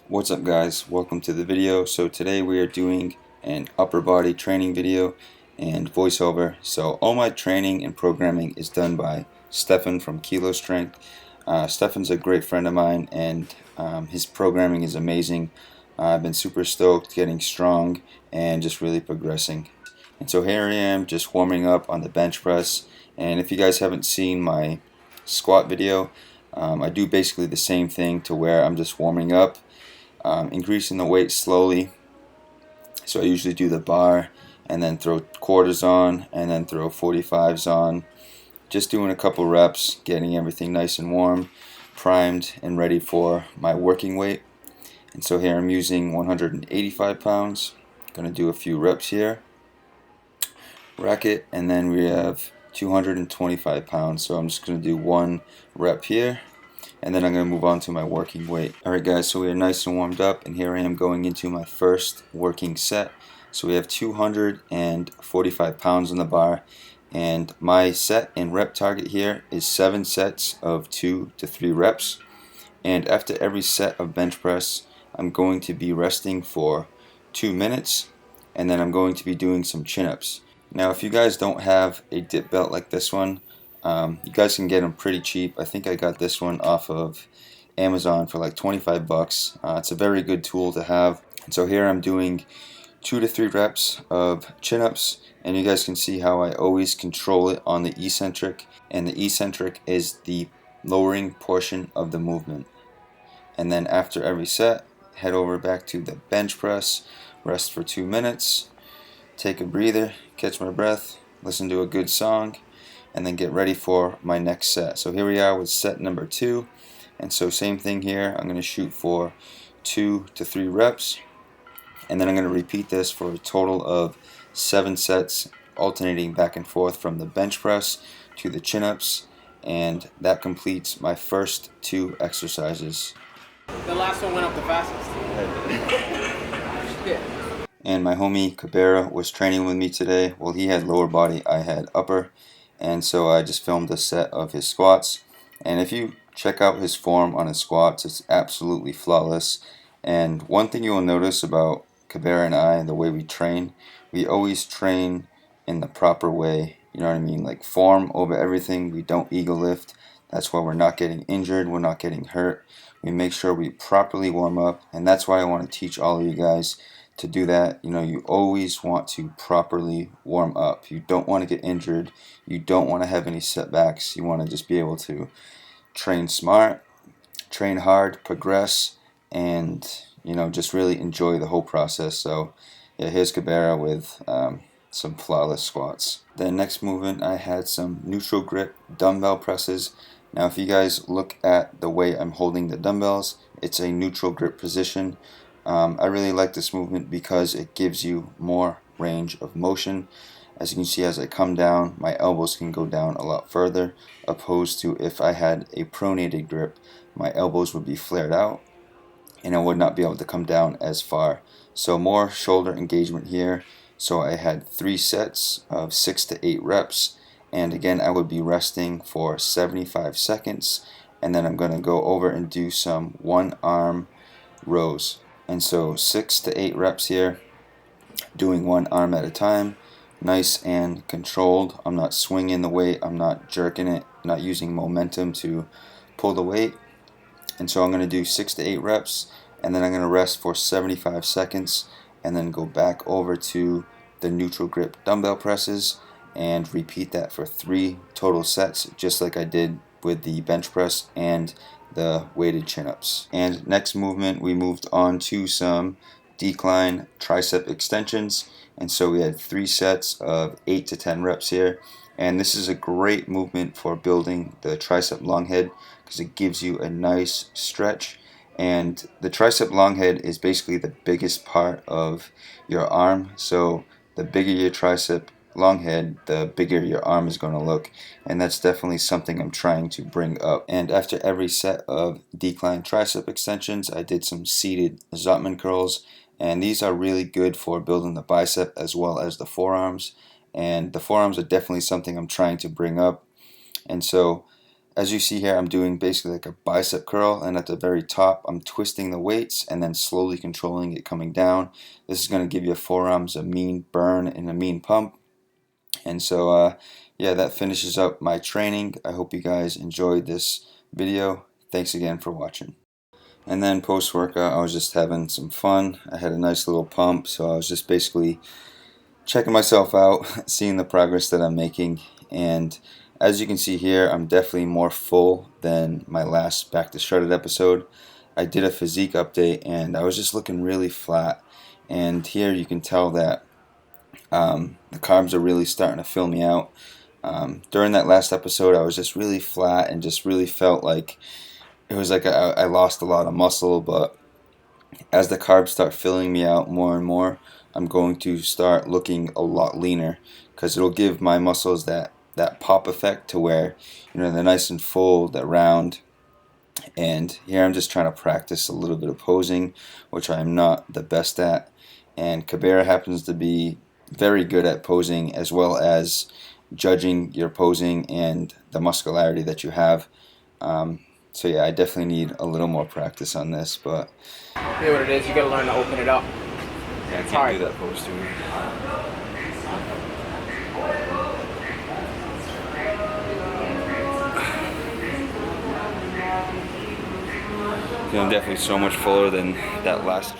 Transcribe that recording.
What's up guys, welcome to the video. So today we are doing an upper body training video and voiceover. So all my training and programming is done by Stefan from Kilo Strength. Stefan's a great friend of mine and his programming is amazing. I've been super stoked, getting strong and just really progressing. And so here I am just warming up on the bench press, and if you guys haven't seen my squat video, I do basically the same thing to where I'm just warming up, increasing the weight slowly. So I usually do the bar and then throw quarters on and then throw 45s on, just doing a couple reps, getting everything nice and warm, primed and ready for my working weight. And so here I'm using 185 pounds, gonna do a few reps here, rack it, and then we have 225 pounds, so I'm just going to do one rep here and then I'm going to move on to my working weight. Alright guys, so we are nice and warmed up and here I am going into my first working set. So we have 245 pounds on the bar, and my set and rep target here is 7 sets of 2 to 3 reps, and after every set of bench press I'm going to be resting for 2 minutes and then I'm going to be doing some chin-ups. Now if you guys don't have a dip belt like this one, you guys can get them pretty cheap. I think I got this one off of Amazon for like 25 bucks. It's a very good tool to have. And so here I'm doing 2 to 3 reps of chin-ups, and you guys can see how I always control it on the eccentric, and the eccentric is the lowering portion of the movement. And then after every set, head over back to the bench press, rest for 2 minutes, take a breather, catch my breath, listen to a good song, and then get ready for my next set. So here we are with set number 2, and so same thing here. I'm going to shoot for 2 to 3 reps, and then I'm going to repeat this for a total of 7 sets, alternating back and forth from the bench press to the chin-ups, and that completes my first 2 exercises. The last one went up the fastest. Yeah. And my homie Cabrera was training with me today. Well, he had lower body, I had upper, and so I just filmed a set of his squats. And if you check out his form on his squats, it's absolutely flawless. And one thing you will notice about Cabrera and I and the way we train, we always train in the proper way. You know what I mean? Like form over everything. We don't ego lift. That's why we're not getting injured, we're not getting hurt. We make sure we properly warm up, and that's why I want to teach all of you guys to do that. You know, you always want to properly warm up. You don't want to get injured. You don't want to have any setbacks. You want to just be able to train smart, train hard, progress, and just really enjoy the whole process. So yeah, here's Cabrera with some flawless squats. Then next movement, I had some neutral grip dumbbell presses. Now if you guys look at the way I'm holding the dumbbells, it's a neutral grip position. I really like this movement because it gives you more range of motion. As you can see, as I come down, my elbows can go down a lot further, opposed to if I had a pronated grip, my elbows would be flared out and I would not be able to come down as far. So more shoulder engagement here. So I had 3 sets of 6 to 8 reps, and again I would be resting for 75 seconds, and then I'm going to go over and do some one arm rows. And so 6 to 8 reps here, doing one arm at a time, nice and controlled. I'm not swinging the weight, I'm not jerking it, not using momentum to pull the weight. And so I'm going to do 6 to 8 reps, and then I'm going to rest for 75 seconds, and then go back over to the neutral grip dumbbell presses and repeat that for 3 total sets, just like I did with the bench press and the weighted chin-ups. And next movement, we moved on to some decline tricep extensions, and so we had 3 sets of 8 to 10 reps here. And this is a great movement for building the tricep long head because it gives you a nice stretch. And the tricep long head is basically the biggest part of your arm. So the bigger your tricep long head, the bigger your arm is going to look. And that's definitely something I'm trying to bring up. And after every set of decline tricep extensions, I did some seated Zottman curls. And these are really good for building the bicep as well as the forearms. And the forearms are definitely something I'm trying to bring up. And so As you see here, I'm doing basically like a bicep curl, and at the very top I'm twisting the weights and then slowly controlling it coming down. This is going to give your forearms a mean burn and a mean pump. And so yeah, that finishes up my training. I hope you guys enjoyed this video. Thanks again for watching. And then post-workout, I was just having some fun. I had a nice little pump, so I was just basically checking myself out, seeing the progress that I'm making. And as you can see here, I'm definitely more full than my last Back to Shredded episode. I did a physique update, and I was just looking really flat. And here you can tell that the carbs are really starting to fill me out. During that last episode, I was just really flat and just really felt like it was like I lost a lot of muscle. But as the carbs start filling me out more and more, I'm going to start looking a lot leaner, because it'll give my muscles that pop effect to where, you know, they're nice and full, they're round. And here I'm just trying to practice a little bit of posing, which I am not the best at. And Cabrera happens to be very good at posing, as well as judging your posing and the muscularity that you have. So yeah, I definitely need a little more practice on this, but You know what it is? You gotta learn to open it up. yeah, I It's can't hard. do that pose to me. I'm definitely so much fuller than that last